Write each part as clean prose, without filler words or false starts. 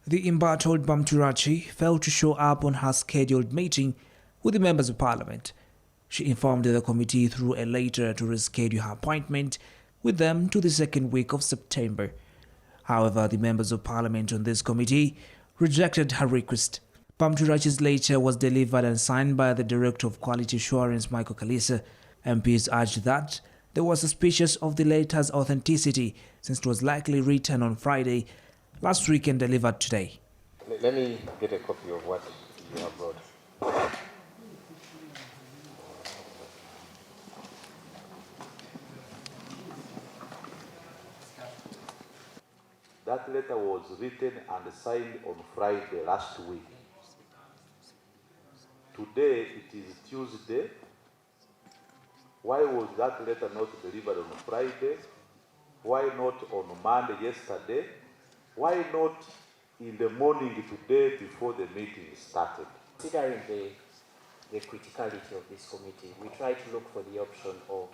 The embattled Bamuturaki failed to show up on her scheduled meeting with the members of parliament. She informed the committee through a letter to reschedule her appointment with them to the second week of September. However, the members of parliament on this committee rejected her request. Bamuturaki's letter was delivered and signed by the Director of Quality Assurance, Michael Kalisa. MPs urged that they were suspicious of the letter's authenticity since it was likely written on Friday last week and delivered today. Let me get a copy of what you have brought. That letter was written and signed on Friday last week. Today it is Tuesday. Why was that letter not delivered on Friday? Why not on Monday yesterday? Why not in the morning today before the meeting started? Considering the criticality of this committee, we try to look for the option of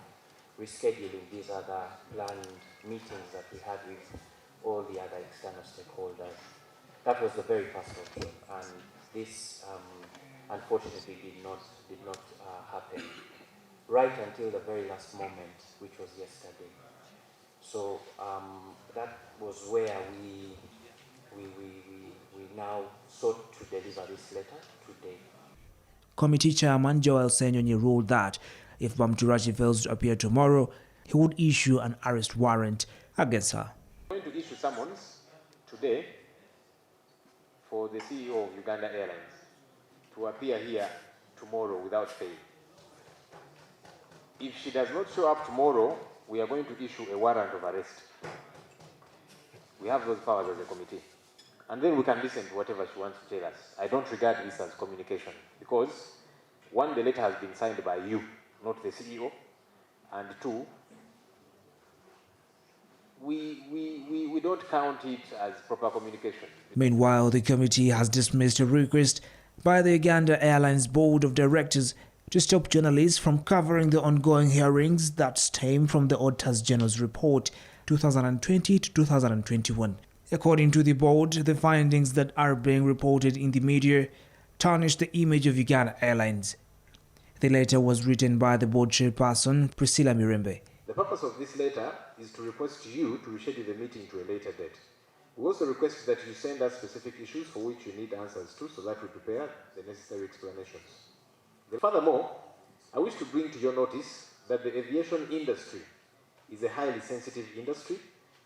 rescheduling these other planned meetings that we had with all the other external stakeholders. That was the very first option, and this unfortunately did not happen right until the very last moment, which was yesterday. So that was where we now sought to deliver this letter today. Committee Chairman Joel Senyonyi ruled that if Bamuturaki fails to appear tomorrow, he would issue an arrest warrant against her. I'm going to issue summons today for the CEO of Uganda Airlines to appear here tomorrow without fail. If she does not show up tomorrow, we are going to issue a warrant of arrest. We have those powers as a committee. And then we can listen to whatever she wants to tell us. I don't regard this as communication because, one, the letter has been signed by you, not the CEO, and two, we don't count it as proper communication. Meanwhile, the committee has dismissed a request by the Uganda Airlines Board of Directors to stop journalists from covering the ongoing hearings that stem from the Auditor General's report 2020 to 2021. According to the board, the findings that are being reported in the media tarnish the image of Uganda Airlines. The letter was written by the board chairperson, Priscilla Mirembe. The purpose of this letter is to request you to reschedule the meeting to a later date. We also request that you send us specific issues for which you need answers to so that we prepare the necessary explanations. Furthermore, I wish to bring to your notice that the aviation industry is a highly sensitive industry,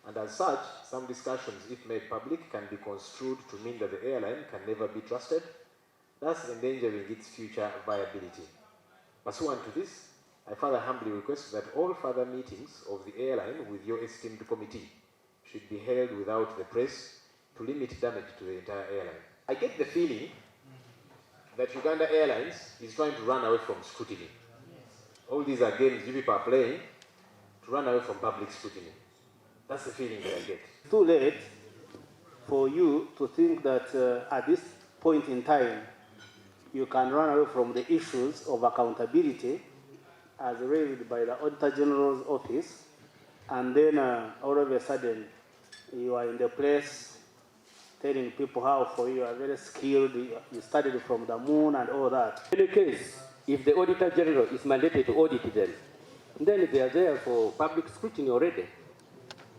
and as such, some discussions, if made public, can be construed to mean that the airline can never be trusted, thus endangering its future viability. Pursuant to this, I further humbly request that all further meetings of the airline with your esteemed committee should be held without the press to limit damage to the entire airline. I get the feeling that Uganda Airlines is trying to run away from scrutiny. All these are games you people are playing to run away from public scrutiny. That's the feeling that I get. It's too late for you to think that at this point in time you can run away from the issues of accountability as raised by the Auditor General's office, and then all of a sudden you are in the place telling people how for you are very skilled, you studied from the moon and all that. In any case, if the Auditor General is mandated to audit them, then they are there for public scrutiny already,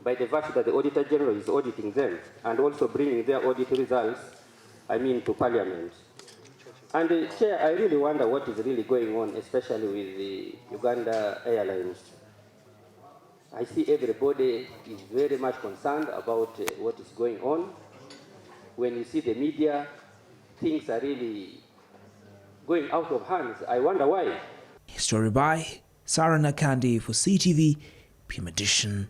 by the fact that the Auditor General is auditing them and also bringing their audit results, to Parliament. And Chair, I really wonder what is really going on, especially with the Uganda Airlines. I see everybody is very much concerned about what is going on. When you see the media, things are really going out of hands. I wonder why. Story by Sarah Nakandi for CTV, PM Edition.